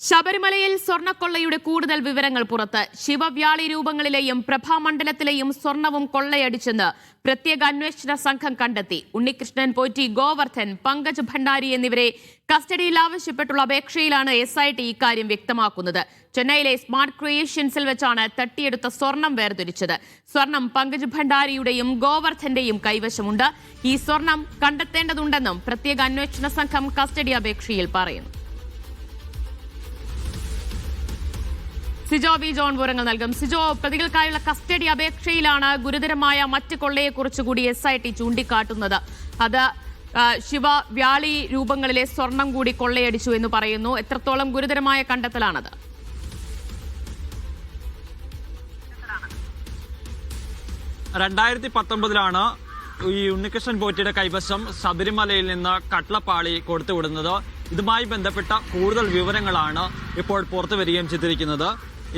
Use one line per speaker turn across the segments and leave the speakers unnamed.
ശബരിമലയിൽ സ്വർണ്ണക്കൊള്ളയുടെ കൂടുതൽ വിവരങ്ങൾ പുറത്ത്. ശിവവ്യാളി രൂപങ്ങളിലെയും പ്രഭാമണ്ഡലത്തിലെയും സ്വർണവും കൊള്ളയടിച്ചെന്ന് പ്രത്യേക അന്വേഷണ സംഘം കണ്ടെത്തി. ഉണ്ണികൃഷ്ണൻ പോറ്റി, ഗോവർദ്ധൻ, പങ്കജ് ഭണ്ഡാരി എന്നിവരെ കസ്റ്റഡിയിൽ ആവശ്യപ്പെട്ടുള്ള അപേക്ഷയിലാണ് SIT ഇക്കാര്യം വ്യക്തമാക്കുന്നത്. ചെന്നൈയിലെ സ്മാർട്ട് ക്രിയേഷൻസിൽ വെച്ചാണ് തട്ടിയെടുത്ത സ്വർണം വേർതിരിച്ചത്. സ്വർണം പങ്കജ് ഭണ്ഡാരിയുടെയും ഗോവർദ്ധന്റെയും കൈവശമുണ്ട്. ഈ സ്വർണം കണ്ടെത്തേണ്ടതുണ്ടെന്നും പ്രത്യേക അന്വേഷണ സംഘം കസ്റ്റഡി അപേക്ഷയിൽ പറയുന്നു. സിജോ വി ജോൺ വിവരങ്ങൾ നൽകും. സിജോ, പ്രതികൾക്കായുള്ള കസ്റ്റഡി അപേക്ഷയിലാണ് ഗുരുതരമായ മറ്റ് കൊള്ളയെക്കുറിച്ച് കൂടി SIT ചൂണ്ടിക്കാട്ടുന്നത്. അത് ശിവവ്യാളി രൂപങ്ങളിലെ സ്വർണം കൂടി കൊള്ളയടിച്ചു എന്ന് പറയുന്നു. എത്രത്തോളം ഗുരുതരമായ കണ്ടെത്തലാണത്?
2019 ഈ ഉണ്ണികൃഷ്ണൻ പോറ്റിയുടെ കൈവശം ശബരിമലയിൽ നിന്ന് കട്ലപ്പാളി കൊടുത്തുവിടുന്നത്. ഇതുമായി ബന്ധപ്പെട്ട കൂടുതൽ വിവരങ്ങളാണ് ഇപ്പോൾ പുറത്തു വരികയും ചെയ്തിരിക്കുന്നത്.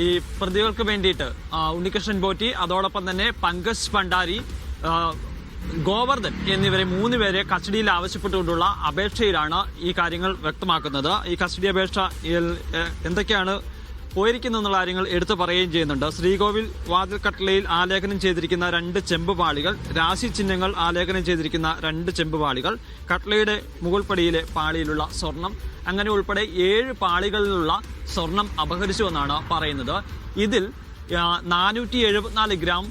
ഈ പ്രതികൾക്ക് വേണ്ടിയിട്ട് ഉണ്ണികൃഷ്ണൻ പോറ്റി, അതോടൊപ്പം തന്നെ പങ്കജ് ഭണ്ഡാരി, ഗോവർദ്ധൻ എന്നിവരെ 3 പേരെ കസ്റ്റഡിയിൽ ആവശ്യപ്പെട്ടുകൊണ്ടുള്ള അപേക്ഷയിലാണ് ഈ കാര്യങ്ങൾ വ്യക്തമാക്കുന്നത്. ഈ കസ്റ്റഡി അപേക്ഷ എന്തൊക്കെയാണ് പോയിരിക്കുന്നുള്ള കാര്യങ്ങൾ എടുത്തു പറയുകയും ചെയ്യുന്നുണ്ട്. ശ്രീകോവിൽ വാതിൽ കട്ടളയിൽ ആലേഖനം ചെയ്തിരിക്കുന്ന 2 ചെമ്പുപാളികൾ, രാശി ചിഹ്നങ്ങൾ ആലേഖനം ചെയ്തിരിക്കുന്ന 2 ചെമ്പുപാളികൾ, കട്ടളയുടെ മുകൾപ്പടിയിലെ പാളിയിലുള്ള സ്വർണം, അങ്ങനെ ഉൾപ്പെടെ 7 പാളികളിലുള്ള സ്വർണം അപഹരിച്ചുവെന്നാണ് പറയുന്നത്. ഇതിൽ 474 ഗ്രാം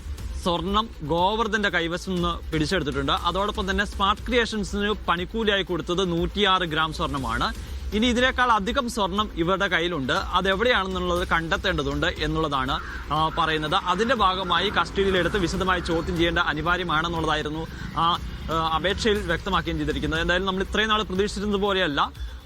സ്വർണം ഗോവർദ്ധന്റെ കൈവശം നിന്ന് പിടിച്ചെടുത്തിട്ടുണ്ട്. അതോടൊപ്പം തന്നെ സ്മാർട്ട് ക്രിയേഷൻസിന് പണിക്കൂലിയായി കൊടുത്തത് 106 ഗ്രാം സ്വർണമാണ്. ഇനി ഇതിനേക്കാൾ അധികം സ്വർണം ഇവരുടെ കയ്യിലുണ്ട്. അതെവിടെയാണെന്നുള്ളത് കണ്ടെത്തേണ്ടതുണ്ട് എന്നുള്ളതാണ് പറയുന്നത്. അതിന്റെ ഭാഗമായി കസ്റ്റഡിയിലെടുത്ത് വിശദമായി ചോദ്യം ചെയ്യേണ്ട അനിവാര്യമാണെന്നുള്ളതായിരുന്നു ആ അപേക്ഷയിൽ വ്യക്തമാക്കുകയും ചെയ്തിരിക്കുന്നത്. എന്തായാലും നമ്മൾ ഇത്രയും നാൾ പ്രതീക്ഷിച്ചിരുന്നത് പോലെയല്ല,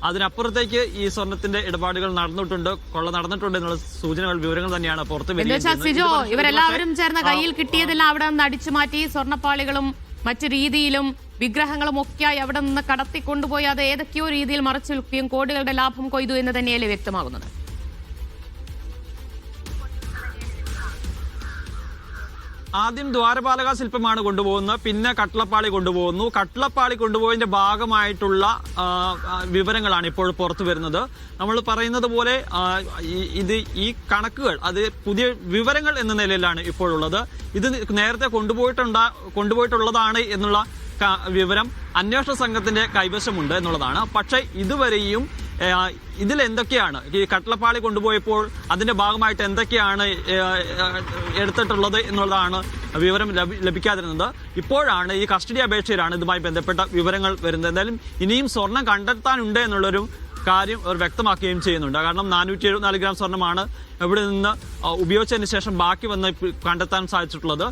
അതിനപ്പുറത്തേക്ക് ഈ സ്വർണത്തിന്റെ ഇടപാടുകൾ നടന്നിട്ടുണ്ട്, കൊള്ള നടന്നിട്ടുണ്ട് എന്നുള്ള സൂചനകൾ, വിവരങ്ങൾ തന്നെയാണ് പുറത്തു വരുന്നത്.
സിജോ, ഇവരെല്ലാവരും ചേർന്ന കയ്യിൽ കിട്ടിയതെല്ലാം അവിടെ നിന്ന് അടിച്ചു മാറ്റി സ്വർണ്ണപ്പാളികളും മറ്റു രീതിയിലും വിഗ്രഹങ്ങളും ഒക്കെയായി അവിടെ നിന്ന് കടത്തിക്കൊണ്ടുപോയി അത് ഏതൊക്കെയോ രീതിയിൽ മറച്ചു വെക്കുകയും കോടികളുടെ ലാഭം കൊയ്തു എന്ന് തന്നെയല്ലേ വ്യക്തമാകുന്നത്?
ആദ്യം ദ്വാരപാലക ശില്പമാണ് കൊണ്ടുപോകുന്നത്, പിന്നെ കട്ലപ്പാളി കൊണ്ടുപോകുന്നു. കട്ലപ്പാളി കൊണ്ടുപോയതിന്റെ ഭാഗമായിട്ടുള്ള വിവരങ്ങളാണ് ഇപ്പോൾ പുറത്തു വരുന്നത്. നമ്മൾ പറയുന്നത് പോലെ ഈ കണക്കുകൾ അത് പുതിയ വിവരങ്ങൾ എന്ന നിലയിലാണ് ഇപ്പോഴുള്ളത്. ഇത് നേരത്തെ കൊണ്ടുപോയിട്ടുള്ളതാണ് എന്നുള്ള വിവരം അന്വേഷണ സംഘത്തിന്റെ കൈവശമുണ്ട് എന്നുള്ളതാണ്. പക്ഷേ ഇതുവരെയും ഇതിൽ എന്തൊക്കെയാണ് ഈ കട്ലപ്പാളി കൊണ്ടുപോയപ്പോൾ അതിന്റെ ഭാഗമായിട്ട് എന്തൊക്കെയാണ് എടുത്തിട്ടുള്ളത് എന്നുള്ളതാണ് വിവരം ലഭിക്കാതിരുന്നത്. ഇപ്പോഴാണ് ഈ കസ്റ്റഡി അപേക്ഷയിലാണ് ഇതുമായി ബന്ധപ്പെട്ട വിവരങ്ങൾ വരുന്നത്. എന്തായാലും ഇനിയും സ്വർണം കണ്ടെത്താനുണ്ട് എന്നുള്ളൊരു കാര്യം അവർ വ്യക്തമാക്കുകയും ചെയ്യുന്നുണ്ട്. കാരണം 474 ഗ്രാം സ്വർണമാണ് ഇവിടെ നിന്ന് ഉപയോഗിച്ചതിന് ശേഷം ബാക്കി വന്ന് കണ്ടെത്താൻ സാധിച്ചിട്ടുള്ളത്.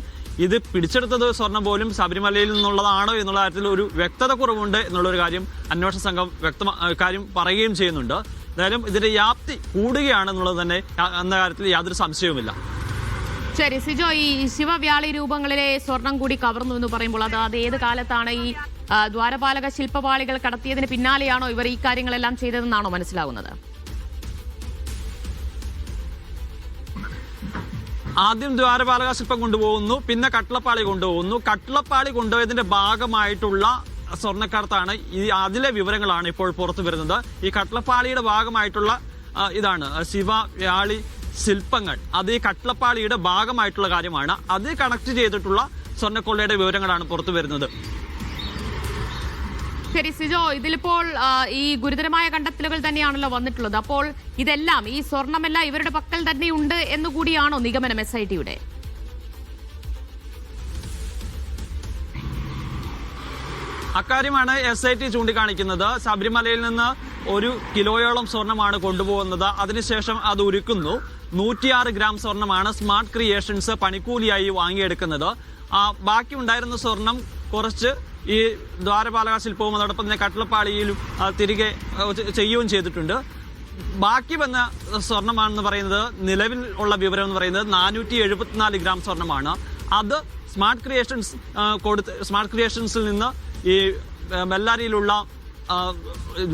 ഇത് പിടിച്ചെടുത്തത് സ്വർണം പോലും ശബരിമലയിൽ നിന്നുള്ളതാണോ എന്നുള്ള കാര്യത്തിൽ ഒരു വ്യക്തത കുറവുണ്ട് എന്നുള്ളൊരു കാര്യം അന്വേഷണ സംഘം കാര്യം പറയുകയും ചെയ്യുന്നുണ്ട്. എന്തായാലും ഇതിന്റെ വ്യാപ്തി കൂടുകയാണെന്നുള്ളത് തന്നെ എന്ന കാര്യത്തിൽ യാതൊരു സംശയവുമില്ല.
ശരി സിജോ, ഈ ശിവവ്യാളി രൂപങ്ങളിലെ സ്വർണം കൂടി കവർന്നു എന്ന് പറയുമ്പോൾ അത് ഏത് കാലത്താണ്? ഈ ദ്വാരപാലക ശില്പപാളികൾ കടത്തിയതിന് പിന്നാലെയാണോ ഇവർ ഈ കാര്യങ്ങളെല്ലാം ചെയ്തതെന്നാണോ മനസ്സിലാകുന്നത്?
ആദ്യം ദ്വാരപാലക ശില്പം കൊണ്ടുപോകുന്നു, പിന്നെ കട്ലപ്പാളി കൊണ്ടുപോകുന്നു. കട്ലപ്പാളി കൊണ്ടുപോയതിന്റെ ഭാഗമായിട്ടുള്ള സ്വർണ്ണക്കടത്താണ് അതിലെ വിവരങ്ങളാണ് ഇപ്പോൾ പുറത്തു വരുന്നത്. ഈ കട്ലപ്പാളിയുടെ ഭാഗമായിട്ടുള്ള ഇതാണ് ശിവവ്യാളി ശില്പങ്ങൾ. അത് ഈ കട്ലപ്പാളിയുടെ ഭാഗമായിട്ടുള്ള കാര്യമാണ്. അത് കണക്ട് ചെയ്തിട്ടുള്ള സ്വർണ്ണക്കൊള്ളയുടെ വിവരങ്ങളാണ് പുറത്തു വരുന്നത്.
ശരി സിജോ, ഇതിലിപ്പോൾ ഈ ഗുരുതരമായ കണ്ടെത്തലുകൾ തന്നെയാണല്ലോ വന്നിട്ടുള്ളത്. അപ്പോൾ ഇതെല്ലാം, ഈ സ്വർണമെല്ലാം ഇവരുടെ പക്കൽ തന്നെയുണ്ട് എന്നുകൂടിയാണോ നിഗമനം SITയുടെ?
അക്കാര്യമാണ് SIT ചൂണ്ടിക്കാണിക്കുന്നത്. ശബരിമലയിൽ നിന്ന് 1 കിലോയോളം സ്വർണമാണ് കൊണ്ടുപോകുന്നത്. അതിനുശേഷം അത് ഉരുക്കുന്നു. 106 ഗ്രാം സ്വർണമാണ് സ്മാർട്ട് ക്രിയേഷൻസ് പണിക്കൂലിയായി വാങ്ങിയെടുക്കുന്നത്. ബാക്കി ഉണ്ടായിരുന്ന സ്വർണം കുറച്ച് ഈ ദ്വാരപാലക ശില്പവും അതോടൊപ്പം തന്നെ കട്ലപ്പാളിയിലും തിരികെ ചെയ്യുകയും ചെയ്തിട്ടുണ്ട്. ബാക്കി വന്ന സ്വർണമാണെന്ന് പറയുന്നത്, നിലവിൽ ഉള്ള വിവരം എന്ന് പറയുന്നത് 474 ഗ്രാം സ്വർണമാണ്. അത് സ്മാർട്ട് ക്രിയേഷൻസിൽ നിന്ന് ഈ ബെല്ലാരിയിലുള്ള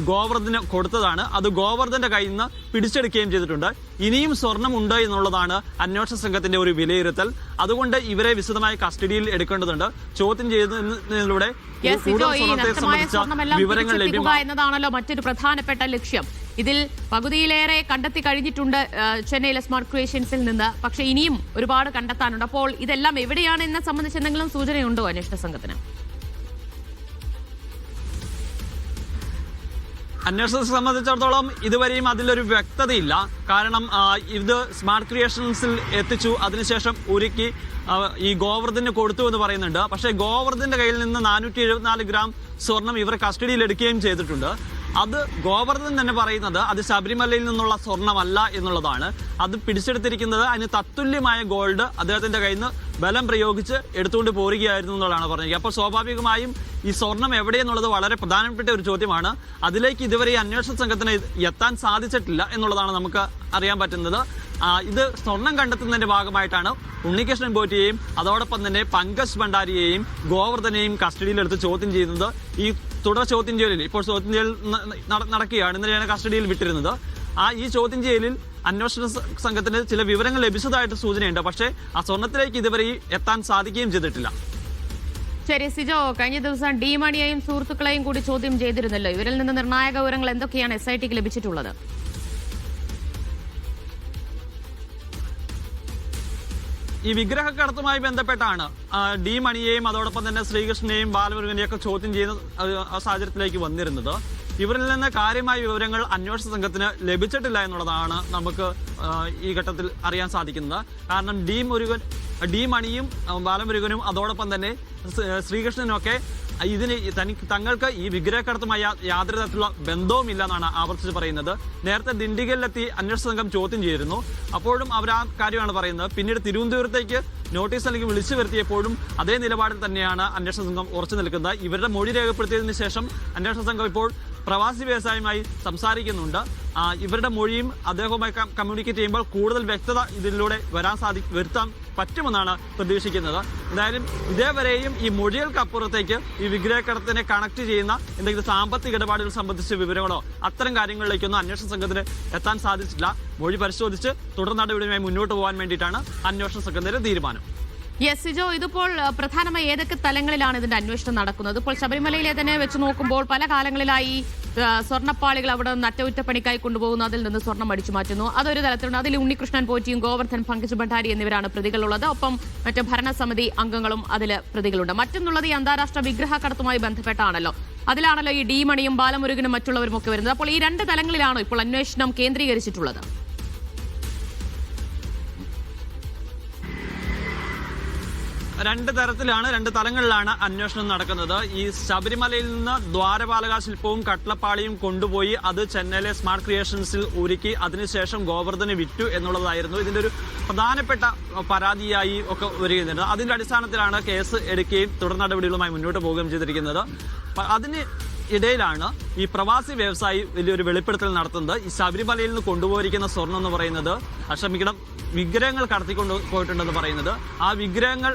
ഗോവർദ്ധന് കൊടുത്തതാണ്. അത് ഗോവർദ്ധന്റെ കയ്യിൽ നിന്ന് പിടിച്ചെടുക്കുകയും ചെയ്തിട്ടുണ്ട്. ഇനിയും സ്വർണ്ണമുണ്ട് എന്നുള്ളതാണ് അന്വേഷണ സംഘത്തിന്റെ ഒരു വിലയിരുത്തൽ. അതുകൊണ്ട് ഇവരെ വിശദമായി കസ്റ്റഡിയിൽ എടുക്കേണ്ടതുണ്ട്. ചോദ്യം ചെയ്യുന്നതിലൂടെ
വിവരങ്ങൾ ലഭ്യമാക്കുക എന്നതാണല്ലോ മറ്റൊരു പ്രധാനപ്പെട്ട ലക്ഷ്യം. ഇതിൽ പകുതിയിലേറെ കണ്ടെത്തി കഴിഞ്ഞിട്ടുണ്ട് ചെന്നൈയിലെ സ്മാർട്ട് ക്രിയേഷൻസിൽ നിന്ന്. പക്ഷേ ഇനിയും ഒരുപാട് കണ്ടെത്താനുണ്ട്. അപ്പോൾ ഇതെല്ലാം എവിടെയാണ് എന്നെ സംബന്ധിച്ച് എന്തെങ്കിലും സൂചനയുണ്ടോ അന്വേഷണ സംഘത്തിന്?
അന്വേഷണത്തെ സംബന്ധിച്ചിടത്തോളം ഇതുവരെയും അതിലൊരു വ്യക്തതയില്ല. കാരണം ഇത് സ്മാർട്ട് ക്രിയേഷൻസിൽ എത്തിച്ചു, അതിനുശേഷം ഉരുക്കി ഈ ഗോവർദ്ധന് കൊടുത്തു എന്ന് പറയുന്നുണ്ട്. പക്ഷേ ഗോവർദ്ധന്റെ കയ്യിൽ നിന്ന് 474 ഗ്രാം സ്വർണം ഇവർ കസ്റ്റഡിയിൽ എടുക്കുകയും ചെയ്തിട്ടുണ്ട്. അത് ഗോവർദ്ധൻ തന്നെ പറയുന്നത് അത് ശബരിമലയിൽ നിന്നുള്ള സ്വർണമല്ല എന്നുള്ളതാണ്. അത് പിടിച്ചെടുത്തിരിക്കുന്നത് അതിന് തത്തുല്യമായ ഗോൾഡ് അദ്ദേഹത്തിന്റെ കയ്യിൽ നിന്ന് ബലം പ്രയോഗിച്ച് എടുത്തുകൊണ്ട് പോരുകയായിരുന്നു എന്നുള്ളതാണ് പറഞ്ഞത്. അപ്പോൾ സ്വാഭാവികമായും ഈ സ്വർണം എവിടെയെന്നുള്ളത് വളരെ പ്രധാനപ്പെട്ട ഒരു ചോദ്യമാണ്. അതിലേക്ക് ഇതുവരെ ഈ അന്വേഷണ സംഘത്തിന് എത്താൻ സാധിച്ചിട്ടില്ല എന്നുള്ളതാണ് നമുക്ക് അറിയാൻ പറ്റുന്നത്. ഇത് സ്വർണം കണ്ടെത്തുന്നതിന്റെ ഭാഗമായിട്ടാണ് ഉണ്ണികൃഷ്ണൻ പോറ്റിയെയും അതോടൊപ്പം തന്നെ പങ്കജ് ഭണ്ഡാരിയെയും ഗോവർദ്ധനെയും കസ്റ്റഡിയിലെടുത്ത് ചോദ്യം ചെയ്യുന്നത്. ഈ തുടർ ചോദ്യം ചെയ്യലിൽ ഇപ്പോൾ ചോദ്യം ചെയ്യൽ നടക്കുകയാണ്. ഇന്നലെയാണ് കസ്റ്റഡിയിൽ വിട്ടിരുന്നത്. ഈ ചോദ്യം ചെയ്യലിൽ അന്വേഷണ സംഘത്തിന് ചില വിവരങ്ങൾ ലഭിച്ചതായിട്ട് സൂചനയുണ്ട്. പക്ഷേ ആ സ്വർണത്തിലേക്ക് ഇതുവരെ എത്താൻ സാധിക്കുകയും ചെയ്തിട്ടില്ല.
ശരി സിജോ, കഴിഞ്ഞ ദിവസം ഡി മണിയെയും സുഹൃത്തുക്കളെയും കൂടി ചോദ്യം ചെയ്തിരുന്നല്ലോ. ഇവരിൽ നിന്ന് നിർണായക വിവരങ്ങൾ എന്തൊക്കെയാണ് SITക്ക് ലഭിച്ചിട്ടുള്ളത്?
ഈ വിഗ്രഹക്കടത്തുമായി ബന്ധപ്പെട്ടാണ് ഡി മണിയെയും അതോടൊപ്പം തന്നെ ശ്രീകൃഷ്ണനെയും ബാലമുരുകനെയൊക്കെ ചോദ്യം ചെയ്യുന്ന സാഹചര്യത്തിലേക്ക് വന്നിരുന്നത്. ഇവരിൽ നിന്ന് കാര്യമായ വിവരങ്ങൾ അന്വേഷണ സംഘത്തിന് ലഭിച്ചിട്ടില്ല എന്നുള്ളതാണ് നമുക്ക് ഈ ഘട്ടത്തിൽ അറിയാൻ സാധിക്കുന്നത്. കാരണം ഡി മണിയും ബാലമുരുകനും അതോടൊപ്പം തന്നെ ശ്രീകൃഷ്ണനും ഒക്കെ തങ്ങൾക്ക് ഈ വിഗ്രഹക്കടത്തുമായി യാതൊരു തരത്തിലുള്ള ബന്ധവുമില്ല എന്നാണ് ആവർത്തിച്ച് പറയുന്നത്. നേരത്തെ ദിണ്ടിഗലിലെത്തി അന്വേഷണ സംഘം ചോദ്യം ചെയ്തിരുന്നു. അപ്പോഴും അവർ ആ കാര്യമാണ് പറയുന്നത്. പിന്നീട് തിരുവനന്തപുരത്തേക്ക് നോട്ടീസ് അല്ലെങ്കിൽ വിളിച്ചു വരുത്തിയപ്പോഴും അതേ നിലപാടിൽ തന്നെയാണ് അന്വേഷണ സംഘം ഉറച്ചു നിൽക്കുന്നത്. ഇവരുടെ മൊഴി രേഖപ്പെടുത്തിയതിനു ശേഷം അന്വേഷണ സംഘം ഇപ്പോൾ പ്രവാസി വ്യവസായവുമായി സംസാരിക്കുന്നുണ്ട്. ഇവരുടെ മൊഴിയും അദ്ദേഹവുമായി കമ്മ്യൂണിക്കേറ്റ് ചെയ്യുമ്പോൾ കൂടുതൽ വ്യക്തത ഇതിലൂടെ വരുത്താൻ പറ്റുമെന്നാണ് പ്രതീക്ഷിക്കുന്നത്. എന്തായാലും ഇതേവരെയും ഈ മൊഴികൾക്കപ്പുറത്തേക്ക് ഈ വിഗ്രഹക്കടത്തിനെ കണക്ട് ചെയ്യുന്ന എന്തെങ്കിലും സാമ്പത്തിക ഇടപാടുകൾ സംബന്ധിച്ച വിവരങ്ങളോ അത്തരം കാര്യങ്ങളിലേക്കൊന്നും അന്വേഷണ സംഘത്തിന് എത്താൻ സാധിച്ചിട്ടില്ല. മൊഴി പരിശോധിച്ച് തുടർ നടപടിയുമായി മുന്നോട്ട് പോകാൻ വേണ്ടിയിട്ടാണ് അന്വേഷണ സംഘത്തിന്റെ തീരുമാനം.
യെസ് സിജോ, ഇതിപ്പോൾ പ്രധാനമായി ഏതൊക്കെ തലങ്ങളിലാണ് ഇതിന്റെ അന്വേഷണം നടക്കുന്നത്? ഇപ്പോൾ ശബരിമലയിലെ തന്നെ വെച്ച് നോക്കുമ്പോൾ പല കാലങ്ങളിലായി സ്വർണ്ണപ്പാളികൾ അവിടെ നിന്ന് അറ്റകുറ്റപ്പണിക്കായി കൊണ്ടുപോകുന്നു, അതിൽ നിന്ന് സ്വർണ്ണം അടിച്ചു മാറ്റുന്നു. അതൊരു തലത്തിലുണ്ട്. അതിൽ ഉണ്ണികൃഷ്ണൻ പോറ്റിയും ഗോവർദ്ധൻ, പങ്കജ് ഭണ്ഡാരി എന്നിവരാണ് പ്രതികളുള്ളത്. ഒപ്പം മറ്റ് ഭരണസമിതി അംഗങ്ങളും അതിൽ പ്രതികളുണ്ട്. മറ്റൊന്നുള്ളത് ഈ അന്താരാഷ്ട്ര വിഗ്രഹക്കടത്തുമായി ബന്ധപ്പെട്ടാണല്ലോ. അതിലാണല്ലോ ഈ ഡി മണിയും ബാലമുരുകനും മറ്റുള്ളവരും ഒക്കെ വരുന്നത്. അപ്പോൾ ഈ രണ്ട് തലങ്ങളിലാണോ ഇപ്പോൾ അന്വേഷണം കേന്ദ്രീകരിച്ചിട്ടുള്ളത്?
രണ്ട് തലങ്ങളിലാണ് അന്വേഷണം നടക്കുന്നത്. ഈ ശബരിമലയിൽ നിന്ന് ദ്വാരപാലക ശില്പവും കട്ലപ്പാളിയും കൊണ്ടുപോയി അത് ചെന്നൈയിലെ സ്മാർട്ട് ക്രിയേഷൻസിൽ ഒരുക്കി അതിനുശേഷം ഗോവർദ്ധന് വിറ്റു എന്നുള്ളതായിരുന്നു ഇതിന്റെ ഒരു പ്രധാനപ്പെട്ട പരാതിയായി ഒക്കെ വരികയുണ്ട്. അതിന്റെ അടിസ്ഥാനത്തിലാണ് കേസ് എടുക്കുകയും തുടർ നടപടികളുമായി മുന്നോട്ട് പോവുകയും ചെയ്തിരിക്കുന്നത്. അതിന് ഇടയിലാണ് ഈ പ്രവാസി വ്യവസായി വലിയൊരു വെളിപ്പെടുത്തൽ നടത്തുന്നത്. ഈ ശബരിമലയിൽ നിന്ന് കൊണ്ടുപോയിരിക്കുന്ന സ്വർണം എന്ന് പറയുന്നത് വിഗ്രഹങ്ങൾ കടത്തിക്കൊണ്ട് പോയിട്ടുണ്ടെന്ന് പറയുന്നത്. ആ വിഗ്രഹങ്ങൾ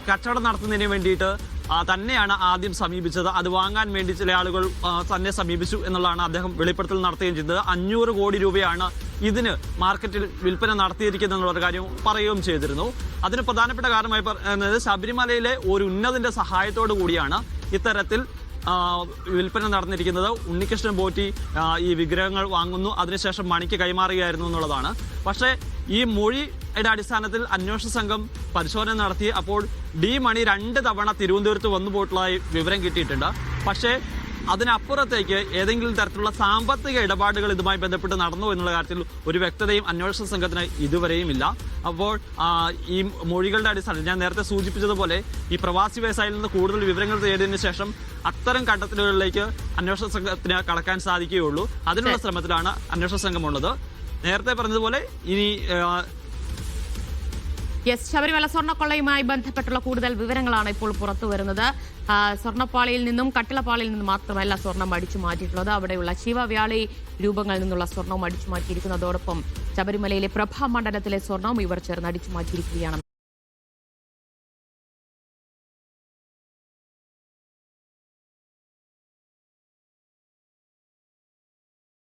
കച്ചവടം നടത്തുന്നതിന് വേണ്ടിയിട്ട് തന്നെയാണ് ആദ്യം സമീപിച്ചത്. അത് വാങ്ങാൻ വേണ്ടി ചില ആളുകൾ തന്നെ സമീപിച്ചു എന്നുള്ളതാണ് അദ്ദേഹം വെളിപ്പെടുത്തൽ നടത്തുകയും ചെയ്തത്. 500 കോടി രൂപയാണ് ഇതിന് മാർക്കറ്റിൽ വിൽപ്പന നടത്തിയിരിക്കുന്നത് എന്നുള്ള കാര്യം പറയുകയും ചെയ്തിരുന്നു. അതിന് പ്രധാനപ്പെട്ട കാരണമായി പറയുന്നത് ശബരിമലയിലെ ഒരു ഉന്നതന്റെ സഹായത്തോടു കൂടിയാണ് ഇത്തരത്തിൽ വിൽപ്പന നടന്നിരിക്കുന്നത്. ഉണ്ണികൃഷ്ണൻ പോറ്റി ഈ വിഗ്രഹങ്ങൾ വാങ്ങുന്നു, അതിനുശേഷം മണിക്ക് കൈമാറുകയായിരുന്നു എന്നുള്ളതാണ്. പക്ഷേ ഈ മൊഴിയുടെ അടിസ്ഥാനത്തിൽ അന്വേഷണ സംഘം പരിശോധന നടത്തി. അപ്പോൾ ഡി മണി 2 തവണ തിരുവനന്തപുരത്ത് വന്നു പോയിട്ടുള്ളതായി വിവരം കിട്ടിയിട്ടുണ്ട്. പക്ഷേ അതിനപ്പുറത്തേക്ക് ഏതെങ്കിലും തരത്തിലുള്ള സാമ്പത്തിക ഇടപാടുകൾ ഇതുമായി ബന്ധപ്പെട്ട് നടന്നു എന്നുള്ള കാര്യത്തിൽ ഒരു വ്യക്തതയും അന്വേഷണ സംഘത്തിന് ഇതുവരെയും ഇല്ല. അപ്പോൾ ഈ മൊഴികളുടെ അടിസ്ഥാനത്തിൽ ഞാൻ നേരത്തെ സൂചിപ്പിച്ചതുപോലെ ഈ പ്രവാസി വ്യവസായിയിൽ നിന്ന് കൂടുതൽ വിവരങ്ങൾ തേടിയതിനു ശേഷം അത്തരം കണ്ടെത്തലുകളിലേക്ക് അന്വേഷണ സംഘത്തിന് കടക്കാൻ സാധിക്കുകയുള്ളൂ. അതിനുള്ള ശ്രമത്തിലാണ് അന്വേഷണ സംഘമുള്ളത്. നേരത്തെ പറഞ്ഞതുപോലെ ഇനി
ശബരിമല സ്വർണ്ണക്കൊള്ളയുമായി ബന്ധപ്പെട്ടുള്ള കൂടുതൽ വിവരങ്ങളാണ് ഇപ്പോൾ പുറത്തു വരുന്നത്. സ്വർണ്ണപ്പാളിയിൽ നിന്നും കട്ടിളപ്പാളിയിൽ നിന്നും മാത്രമല്ല സ്വർണം അടിച്ചു മാറ്റിയിട്ടുള്ളത്. അവിടെയുള്ള ശിവവ്യാളി രൂപങ്ങളിൽ നിന്നുള്ള സ്വർണവും അടിച്ചു മാറ്റിയിരിക്കുന്നു. അതോടൊപ്പം ശബരിമലയിലെ പ്രഭാമണ്ഡലത്തിലെ സ്വർണവും ഇവർ ചേർന്ന് അടിച്ചു മാറ്റിയിരിക്കുകയാണ്.